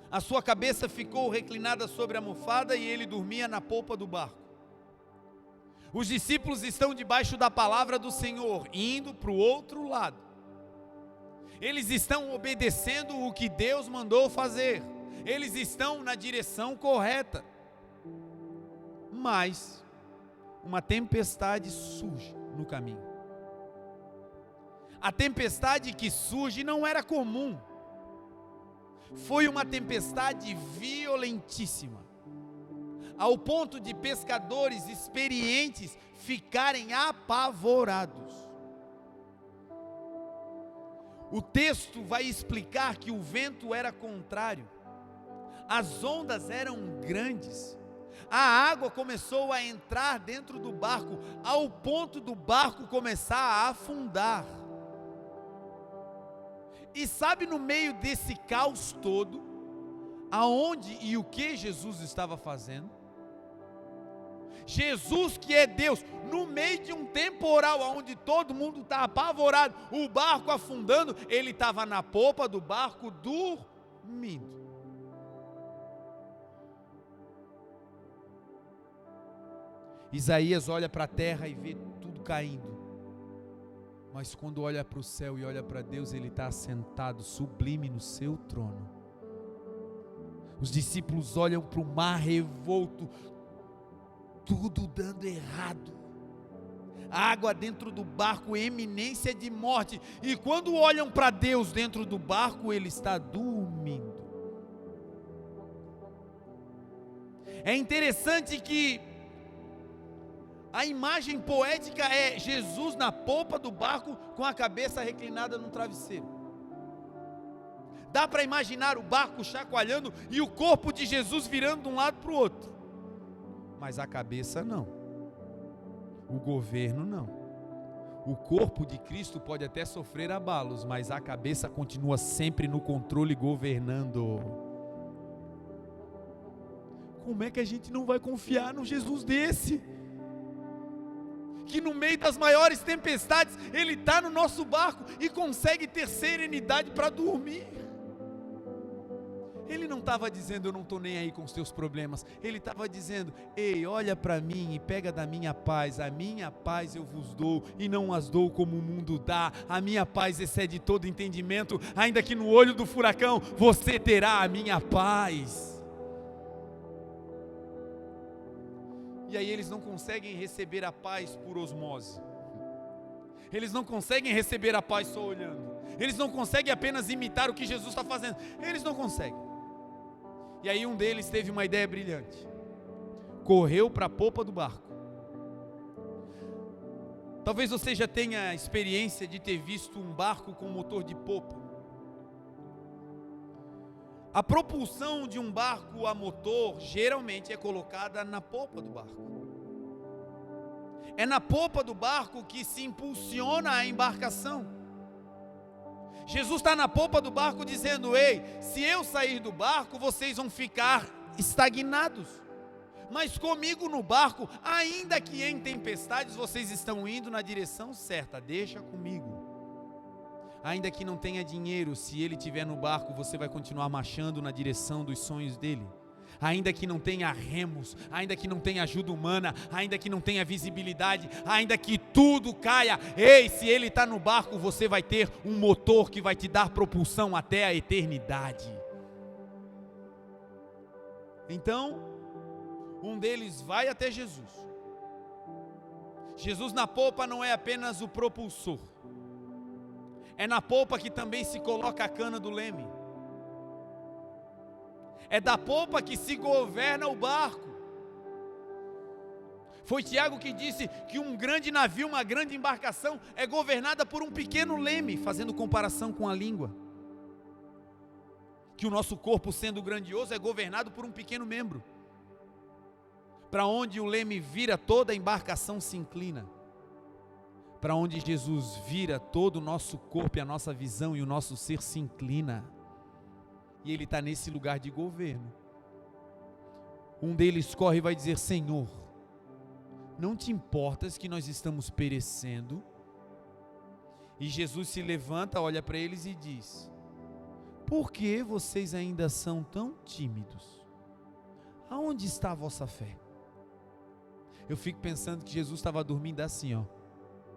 A sua cabeça ficou reclinada sobre a almofada e ele dormia na popa do barco. Os discípulos estão debaixo da palavra do Senhor, indo para o outro lado. Eles estão obedecendo o que Deus mandou fazer. Eles estão na direção correta. Mas uma tempestade surge no caminho. A tempestade que surge não era comum. Foi uma tempestade violentíssima, ao ponto de pescadores experientes ficarem apavorados. O texto vai explicar que o vento era contrário, as ondas eram grandes, a água começou a entrar dentro do barco, ao ponto do barco começar a afundar. E sabe, no meio desse caos todo, aonde e o que Jesus estava fazendo? Jesus, que é Deus, no meio de um temporal onde todo mundo está apavorado, o barco afundando, ele estava na popa do barco dormindo. Isaías olha para a terra e vê tudo caindo. Mas quando olha para o céu e olha para Deus, ele está assentado sublime no seu trono. Os discípulos olham para o mar revolto, tudo dando errado. Água dentro do barco, eminência de morte. E quando olham para Deus dentro do barco, ele está dormindo. É interessante que a imagem poética é Jesus na polpa do barco com a cabeça reclinada num travesseiro. Dá para imaginar o barco chacoalhando e o corpo de Jesus virando de um lado para o outro. Mas a cabeça não. O governo não. O corpo de Cristo pode até sofrer abalos, mas a cabeça continua sempre no controle, governando. Como é que a gente não vai confiar num Jesus desse? Que no meio das maiores tempestades, ele está no nosso barco e consegue ter serenidade para dormir. Ele não estava dizendo, eu não estou nem aí com os teus problemas. Ele estava dizendo, ei, olha para mim e pega da minha paz. A minha paz eu vos dou e não as dou como o mundo dá. A minha paz excede todo entendimento. Ainda que no olho do furacão, você terá a minha paz. E aí eles não conseguem receber a paz por osmose. Eles não conseguem receber a paz só olhando. Eles não conseguem apenas imitar o que Jesus está fazendo. Eles não conseguem. E aí um deles teve uma ideia brilhante. Correu para a popa do barco. Talvez você já tenha experiência de ter visto um barco com motor de popa. A propulsão de um barco a motor geralmente é colocada na popa do barco. É na popa do barco que se impulsiona a embarcação. Jesus está na popa do barco dizendo, ei, se eu sair do barco, vocês vão ficar estagnados. Mas comigo no barco, ainda que em tempestades, vocês estão indo na direção certa, deixa comigo. Ainda que não tenha dinheiro, se ele estiver no barco, você vai continuar marchando na direção dos sonhos dele. Ainda que não tenha remos, ainda que não tenha ajuda humana, ainda que não tenha visibilidade, ainda que tudo caia, ei, se ele está no barco, você vai ter um motor que vai te dar propulsão até a eternidade. Então, um deles vai até Jesus. Jesus na polpa não é apenas o propulsor. É na polpa que também se coloca a cana do leme. É da polpa que se governa o barco. Foi Tiago que disse que um grande navio, uma grande embarcação é governada por um pequeno leme, fazendo comparação com a língua. Que o nosso corpo, sendo grandioso, é governado por um pequeno membro. Para onde o leme vira, toda a embarcação se inclina. Para onde Jesus vira, todo o nosso corpo e a nossa visão e o nosso ser se inclina. E ele está nesse lugar de governo. Um deles corre e vai dizer: Senhor, não te importas que nós estamos perecendo? E Jesus se levanta, olha para eles e diz: por que vocês ainda são tão tímidos? Aonde está a vossa fé? Eu fico pensando que Jesus estava dormindo assim, ó,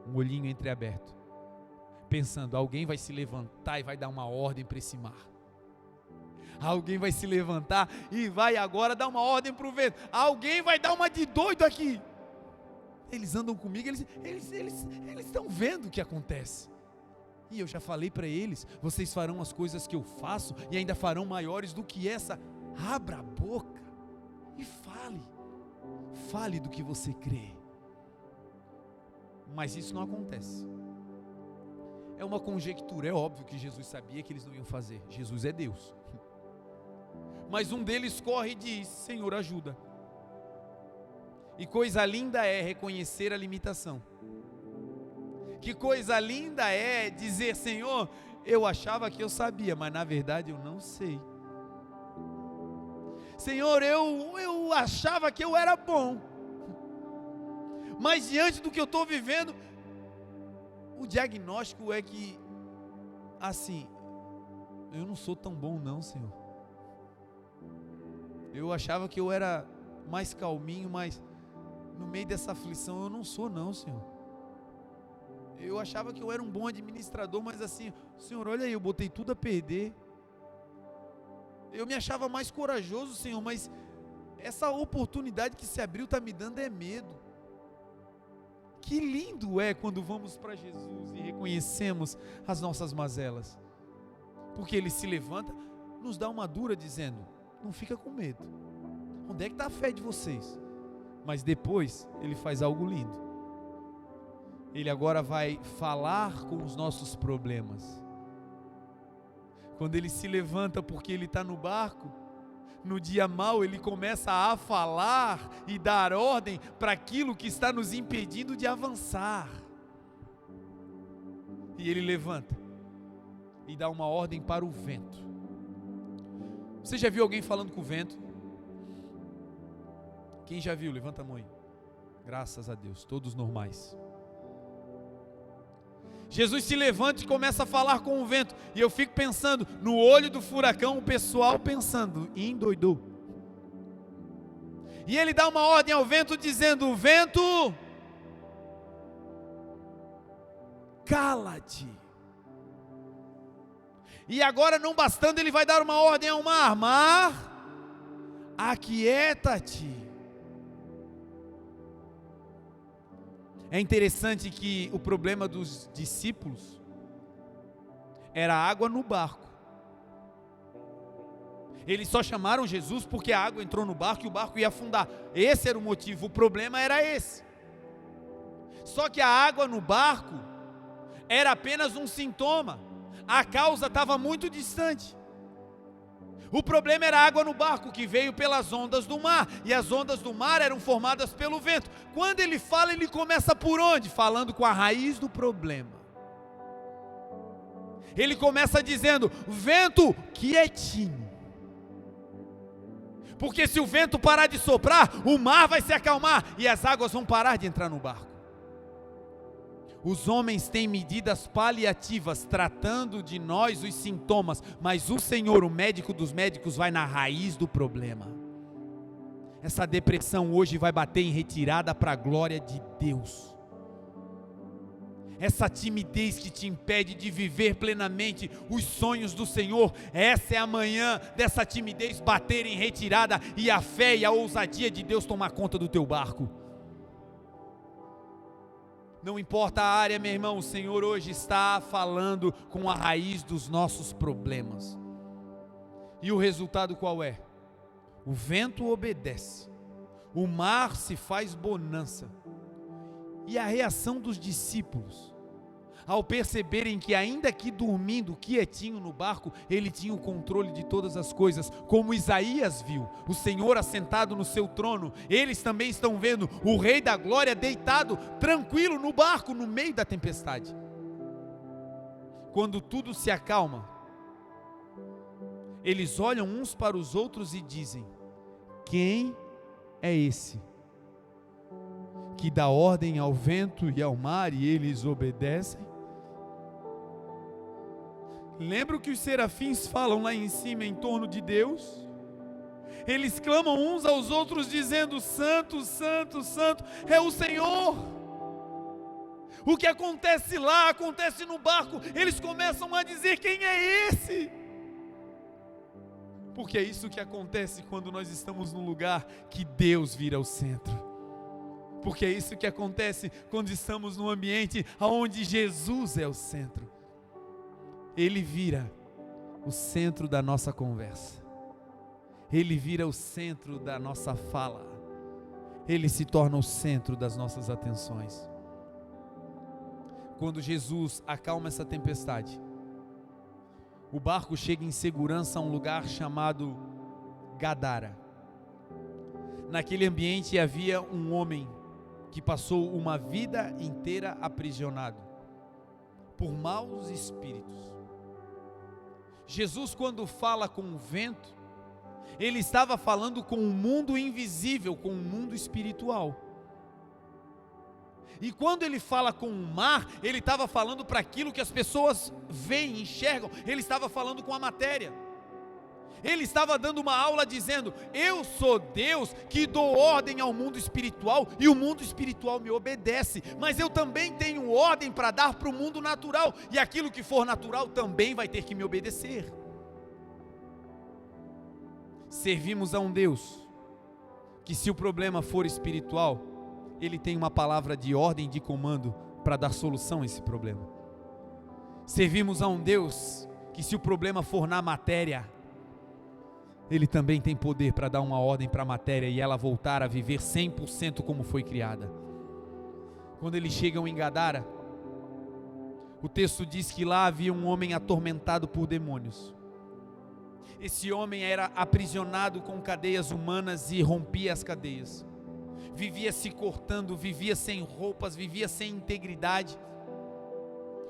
um olhinho entreaberto, pensando: alguém vai se levantar e vai dar uma ordem para esse mar. Alguém vai se levantar e vai agora dar uma ordem para o vento. Alguém vai dar uma de doido aqui. Eles andam comigo, eles estão vendo o que acontece. E eu já falei para eles: vocês farão as coisas que eu faço e ainda farão maiores do que essa. Abra a boca e fale do que você crê. Mas isso não acontece. É uma conjectura, é óbvio que Jesus sabia que eles não iam fazer. Jesus é Deus. Mas um deles corre e diz: Senhor, ajuda. E coisa linda é reconhecer a limitação. Que coisa linda é dizer: Senhor, eu achava que eu sabia, mas na verdade eu não sei. Senhor, eu achava que eu era bom, mas diante do que eu estou vivendo, o diagnóstico é que, assim, eu não sou tão bom não, Senhor. Eu achava que eu era mais calminho, mas no meio dessa aflição eu não sou não, Senhor. Eu achava que eu era um bom administrador, mas assim, Senhor, olha aí, eu botei tudo a perder. Eu me achava mais corajoso, Senhor, mas essa oportunidade que se abriu está me dando é medo. Que lindo é quando vamos para Jesus e reconhecemos as nossas mazelas, porque Ele se levanta, nos dá uma dura dizendo: não fica com medo. Onde é que está a fé de vocês? Mas depois Ele faz algo lindo. Ele agora vai falar com os nossos problemas. Quando Ele se levanta porque Ele está no barco, no dia mau Ele começa a falar e dar ordem para aquilo que está nos impedindo de avançar. E Ele levanta e dá uma ordem para o vento. Você já viu alguém falando com o vento? Quem já viu? Levanta a mão aí. Graças a Deus, todos normais. Jesus se levanta e começa a falar com o vento. E eu fico pensando, no olho do furacão, o pessoal pensando: endoidou. E Ele dá uma ordem ao vento dizendo: vento, cala-te. E agora, não bastando, Ele vai dar uma ordem ao mar: mar, aquieta-te. É interessante que o problema dos discípulos era a água no barco. Eles só chamaram Jesus porque a água entrou no barco e o barco ia afundar. Esse era o motivo, o problema era esse. Só que a água no barco era apenas um sintoma. A causa estava muito distante. O problema era a água no barco que veio pelas ondas do mar, e as ondas do mar eram formadas pelo vento. Quando Ele fala, Ele começa por onde? Falando com a raiz do problema. Ele começa dizendo: vento, quietinho. Porque se o vento parar de soprar, o mar vai se acalmar e as águas vão parar de entrar no barco. Os homens têm medidas paliativas, tratando de nós os sintomas, mas o Senhor, o médico dos médicos, vai na raiz do problema. Essa depressão hoje vai bater em retirada para a glória de Deus. Essa timidez que te impede de viver plenamente os sonhos do Senhor, essa é a manhã dessa timidez bater em retirada e a fé e a ousadia de Deus tomar conta do teu barco. Não importa a área, meu irmão, o Senhor hoje está falando com a raiz dos nossos problemas. E o resultado qual é? O vento obedece, o mar se faz bonança. E a reação dos discípulos, ao perceberem que ainda que dormindo quietinho no barco, Ele tinha o controle de todas as coisas, como Isaías viu, o Senhor assentado no seu trono. Eles também estão vendo o Rei da Glória deitado, tranquilo no barco, no meio da tempestade. Quando tudo se acalma, eles olham uns para os outros e dizem: quem é esse que dá ordem ao vento e ao mar e eles obedecem? Lembra o que os serafins falam lá em cima em torno de Deus? Eles clamam uns aos outros dizendo: Santo, Santo, Santo é o Senhor. O que acontece lá, acontece no barco. Eles começam a dizer: quem é esse? Porque é isso que acontece quando nós estamos num lugar que Deus vira o centro. Porque é isso que acontece quando estamos num ambiente onde Jesus é o centro. Ele vira o centro da nossa conversa. Ele vira o centro da nossa fala. Ele se torna o centro das nossas atenções. Quando Jesus acalma essa tempestade, o barco chega em segurança a um lugar chamado Gadara. Naquele ambiente havia um homem que passou uma vida inteira aprisionado por maus espíritos. Jesus, quando fala com o vento, ele estava falando com o mundo invisível, com o mundo espiritual. E quando ele fala com o mar, ele estava falando para aquilo que as pessoas veem, enxergam. Ele estava falando com a matéria. Ele estava dando uma aula dizendo: eu sou Deus que dou ordem ao mundo espiritual e o mundo espiritual me obedece, mas eu também tenho ordem para dar para o mundo natural, e aquilo que for natural também vai ter que me obedecer. Servimos a um Deus que, se o problema for espiritual, Ele tem uma palavra de ordem, de comando para dar solução a esse problema. Servimos a um Deus que, se o problema for na matéria, Ele também tem poder para dar uma ordem para a matéria e ela voltar a viver 100% como foi criada. Quando eles chegam em Gadara, o texto diz que lá havia um homem atormentado por demônios. Esse homem era aprisionado com cadeias humanas e rompia as cadeias. Vivia se cortando, vivia sem roupas, vivia sem integridade.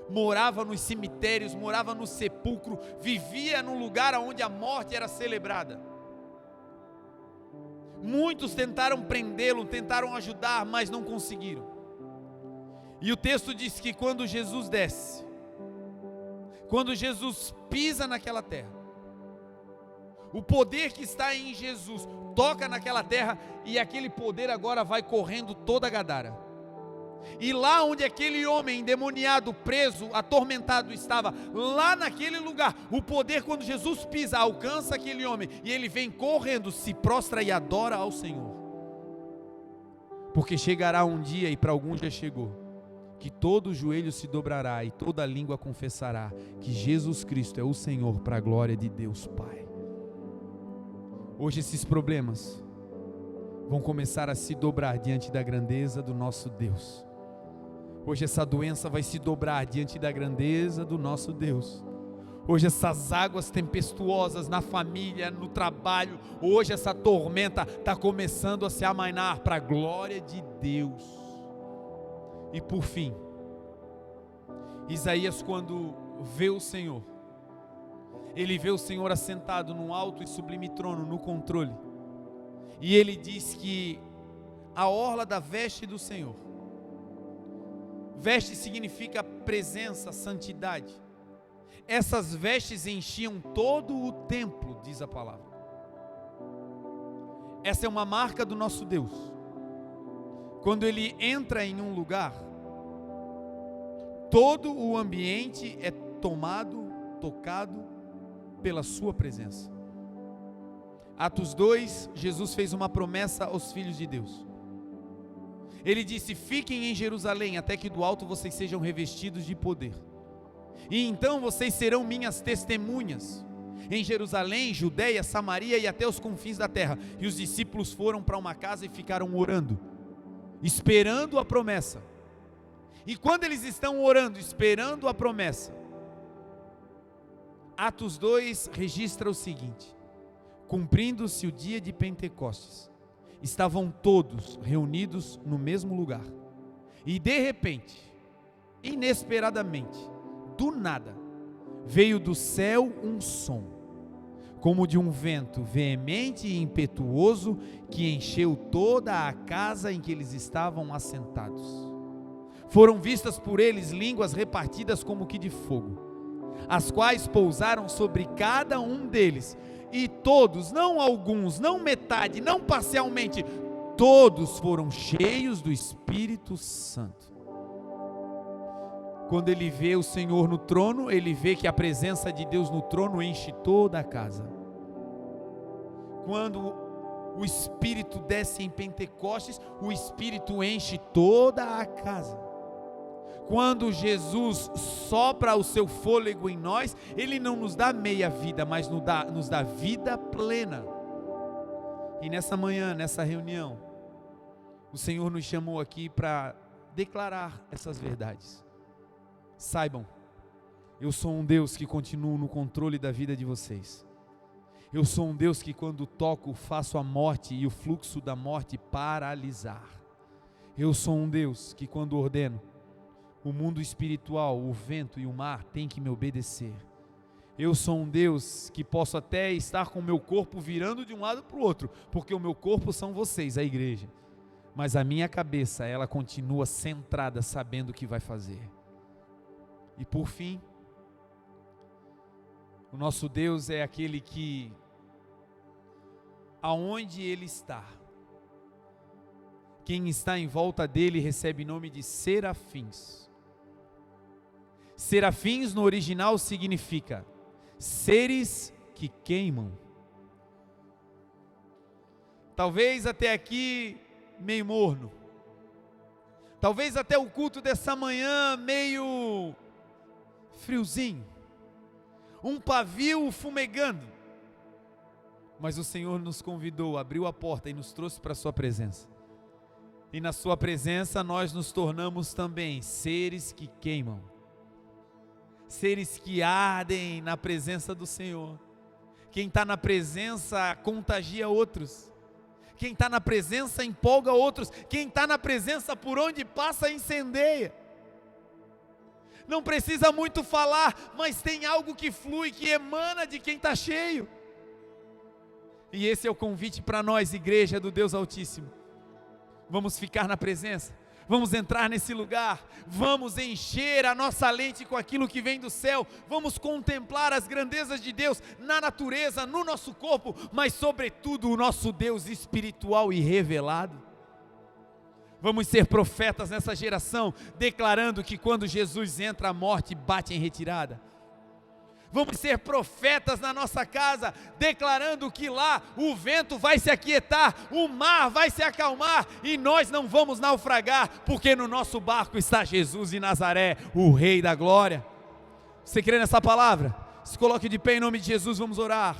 Morava nos cemitérios, morava no sepulcro, vivia num lugar onde a morte era celebrada. Muitos tentaram prendê-lo, tentaram ajudar, mas não conseguiram. E o texto diz que quando Jesus desce, quando Jesus pisa naquela terra, o poder que está em Jesus toca naquela terra e aquele poder agora vai correndo toda a Gadara. E lá onde aquele homem endemoniado, preso, atormentado estava, lá naquele lugar, o poder, quando Jesus pisa, alcança aquele homem e ele vem correndo, se prostra e adora ao Senhor. Porque chegará um dia, e para alguns já chegou, que todo joelho se dobrará e toda língua confessará que Jesus Cristo é o Senhor, para a glória de Deus Pai. Hoje esses problemas vão começar a se dobrar diante da grandeza do nosso Deus. Hoje essa doença vai se dobrar diante da grandeza do nosso Deus. Hoje essas águas tempestuosas na família, no trabalho, hoje essa tormenta está começando a se amainar para a glória de Deus. E por fim, Isaías, quando vê o Senhor, ele vê o Senhor assentado num alto e sublime trono, no controle. E ele diz que a orla da veste do Senhor, veste significa presença, santidade. Essas vestes enchiam todo o templo, diz a palavra. Essa é uma marca do nosso Deus. Quando Ele entra em um lugar, todo o ambiente é tomado, tocado pela sua presença. Atos 2, Jesus fez uma promessa aos filhos de Deus. Ele disse: fiquem em Jerusalém até que do alto vocês sejam revestidos de poder. E então vocês serão minhas testemunhas em Jerusalém, Judeia, Samaria e até os confins da terra. E os discípulos foram para uma casa e ficaram orando, esperando a promessa. E quando eles estão orando, esperando a promessa, Atos 2 registra o seguinte: cumprindo-se o dia de Pentecostes, estavam todos reunidos no mesmo lugar, e de repente, inesperadamente, do nada, veio do céu um som, como de um vento veemente e impetuoso que encheu toda a casa em que eles estavam assentados. Foram vistas por eles línguas repartidas como que de fogo, as quais pousaram sobre cada um deles, e todos, não alguns, não metade, não parcialmente, todos foram cheios do Espírito Santo. Quando ele vê o Senhor no trono, ele vê que a presença de Deus no trono enche toda a casa. Quando o Espírito desce em Pentecostes, o Espírito enche toda a casa. Quando Jesus sopra o seu fôlego em nós, Ele não nos dá meia vida, mas nos dá vida plena. E nessa manhã, nessa reunião, o Senhor nos chamou aqui para declarar essas verdades. Saibam, eu sou um Deus que continuo no controle da vida de vocês. Eu sou um Deus que quando toco, faço a morte e o fluxo da morte paralisar. Eu sou um Deus que quando ordeno, o mundo espiritual, o vento e o mar têm que me obedecer. Eu sou um Deus que posso até estar com o meu corpo virando de um lado para o outro, porque o meu corpo são vocês, a igreja. Mas a minha cabeça, ela continua centrada, sabendo o que vai fazer. E por fim, o nosso Deus é aquele que, aonde Ele está, quem está em volta dele recebe nome de serafins. Serafins no original significa seres que queimam. Talvez até aqui meio morno. Talvez até o culto dessa manhã meio friozinho. Um pavio fumegando. Mas o Senhor nos convidou, abriu a porta e nos trouxe para a sua presença. E na sua presença nós nos tornamos também seres que queimam. Seres que ardem na presença do Senhor. Quem está na presença contagia outros. Quem está na presença empolga outros. Quem está na presença por onde passa incendeia. Não precisa muito falar, mas tem algo que flui, que emana de quem está cheio. E esse é o convite para nós, igreja do Deus Altíssimo. Vamos ficar na presença. Vamos entrar nesse lugar, vamos encher a nossa lente com aquilo que vem do céu, vamos contemplar as grandezas de Deus na natureza, no nosso corpo, mas sobretudo o nosso Deus espiritual e revelado. Vamos ser profetas nessa geração, declarando que quando Jesus entra, a morte bate em retirada. Vamos ser profetas na nossa casa, declarando que lá o vento vai se aquietar, o mar vai se acalmar e nós não vamos naufragar, porque no nosso barco está Jesus de Nazaré, o Rei da Glória. Você crê nessa palavra? Se coloque de pé em nome de Jesus, vamos orar.